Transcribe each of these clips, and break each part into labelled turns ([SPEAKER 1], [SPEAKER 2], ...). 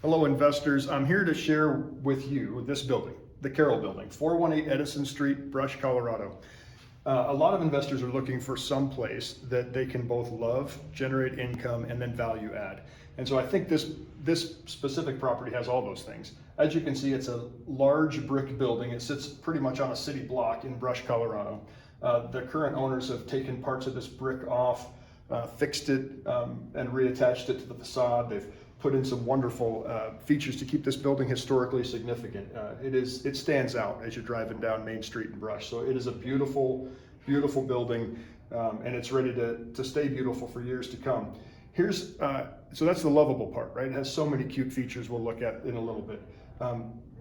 [SPEAKER 1] Hello investors, I'm here to share with you this building, the Carroll building, 418 Edison Street, Brush, Colorado. A lot of investors are looking for some place that they can both love, generate income, and then value add. And so I think this specific property has all those things. As you can see, it's a large brick building. It sits pretty much on a city block in Brush, Colorado. The current owners have taken parts of this brick off, fixed it, and reattached it to the facade. They've put in some wonderful features to keep this building historically significant. It stands out as you're driving down Main Street in Brush. So it is a beautiful, beautiful building, and it's ready to stay beautiful for years to come. So that's the lovable part, right? It has so many cute features we'll look at in a little bit.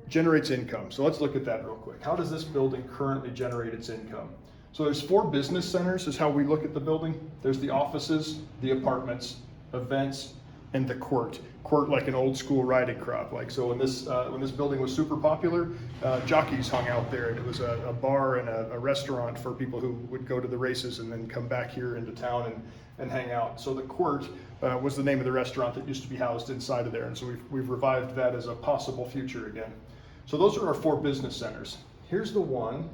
[SPEAKER 1] Generates income. So let's look at that real quick. How does this building currently generate its income? So there's 4 business centers is how we look at the building. There's the offices, the apartments, events, and the court like an old school riding crop. Like, so when this building was super popular, jockeys hung out there, and it was a bar and a restaurant for people who would go to the races and then come back here into town and hang out. So the court was the name of the restaurant that used to be housed inside of there, and so we've revived that as a possible future again. So those are our 4 business centers. Here's the one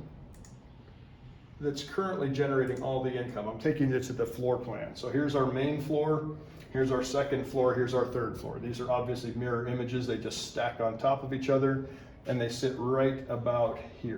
[SPEAKER 1] that's currently generating all the income. I'm taking it to the floor plan. So here's our main floor, here's our second floor, here's our third floor. These are obviously mirror images. They just stack on top of each other, and they sit right about here.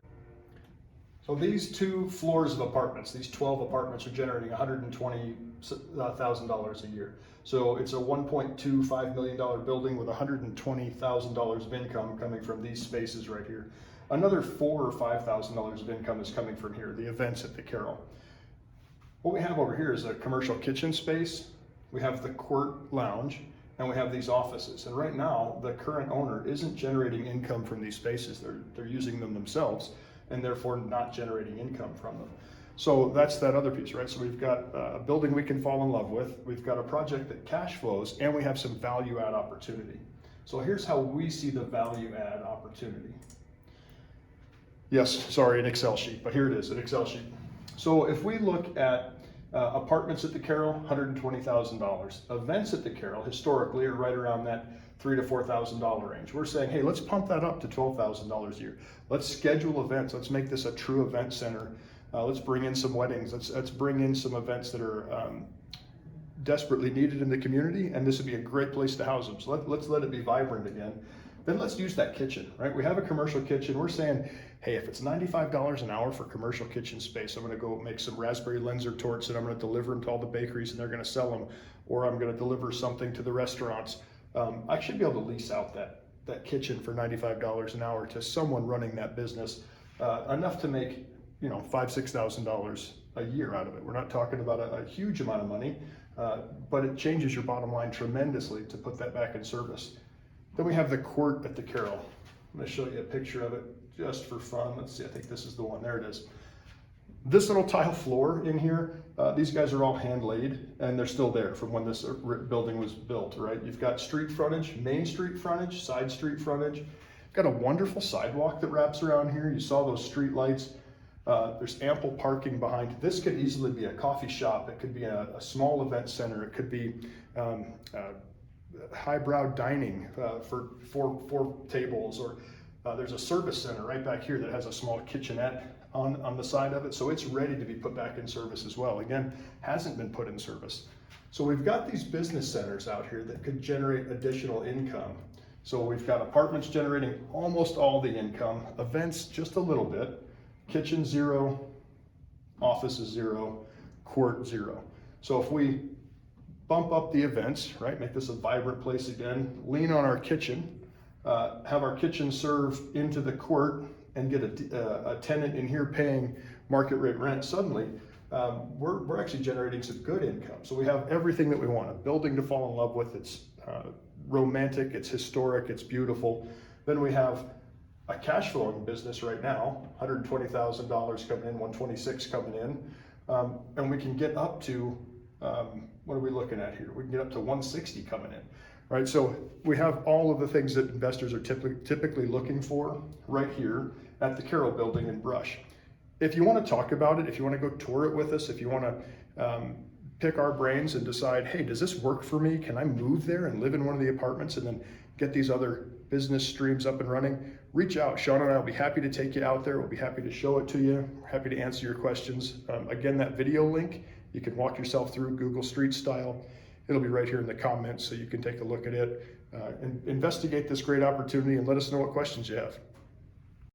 [SPEAKER 1] So these 2 floors of apartments, these 12 apartments, are generating $120,000 a year. So it's a $1.25 million building with $120,000 of income coming from these spaces right here. Another $4,000 or $5,000 of income is coming from here, the events at the Carroll. What we have over here is a commercial kitchen space. We have the court lounge, and we have these offices. And right now, the current owner isn't generating income from these spaces. They're using them themselves, and therefore not generating income from them. So that's that other piece, right? So we've got a building we can fall in love with. We've got a project that cash flows, and we have some value add opportunity. So here's how we see the value add opportunity. Yes, sorry, an Excel sheet, but here it is, an Excel sheet. So if we look at apartments at the Carroll, $120,000. Events at the Carroll historically are right around that $3,000 to $4,000 range. We're saying, hey, let's pump that up to $12,000 a year. Let's schedule events. Let's make this a true event center. Let's bring in some weddings. Let's bring in some events that are desperately needed in the community, and this would be a great place to house them. So let's let it be vibrant again. Then let's use that kitchen, right? We have a commercial kitchen. We're saying, hey, if it's $95 an hour for commercial kitchen space, I'm gonna go make some raspberry Linzer torts and I'm gonna deliver them to all the bakeries and they're gonna sell them, or I'm gonna deliver something to the restaurants. I should be able to lease out that kitchen for $95 an hour to someone running that business, enough to make, $5,000, $6,000 a year out of it. We're not talking about a huge amount of money, but it changes your bottom line tremendously to put that back in service. Then we have the court at the Carroll. I'm going to show you a picture of it just for fun. Let's see, I think this is the one. There it is. This little tile floor in here, these guys are all hand laid, and they're still there from when this building was built, right? You've got street frontage, main street frontage, side street frontage. Got a wonderful sidewalk that wraps around here. You saw those street lights. There's ample parking behind. This could easily be a coffee shop. It could be a small event center. It could be highbrow dining for 4 tables, or there's a service center right back here that has a small kitchenette on the side of it, so it's ready to be put back in service as well. Again, hasn't been put in service. So we've got these business centers out here that could generate additional income. So we've got apartments generating almost all the income, events just a little bit, kitchen 0, offices 0, court 0. So if we bump up the events, right? Make this a vibrant place again, lean on our kitchen, have our kitchen serve into the court, and get a tenant in here paying market rate rent. Suddenly, we're actually generating some good income. So we have everything that we want, a building to fall in love with. It's romantic, it's historic, it's beautiful. Then we have a cash flowing business right now, $120,000 coming in, $126,000 coming in, and we can get up to, what are we looking at here? We can get up to $160,000 coming in, right? So we have all of the things that investors are typically looking for right here at the Carroll building in Brush. If you want to talk about it, if you want to go tour it with us, if you want to pick our brains and decide, hey, does this work for me? Can I move there and live in one of the apartments and then get these other business streams up and running? Reach out. Sean and I will be happy to take you out there. We'll be happy to show it to you. We're happy to answer your questions. Again, that video link, you can walk yourself through Google Street Style. It'll be right here in the comments so you can take a look at it. And investigate this great opportunity and let us know what questions you have.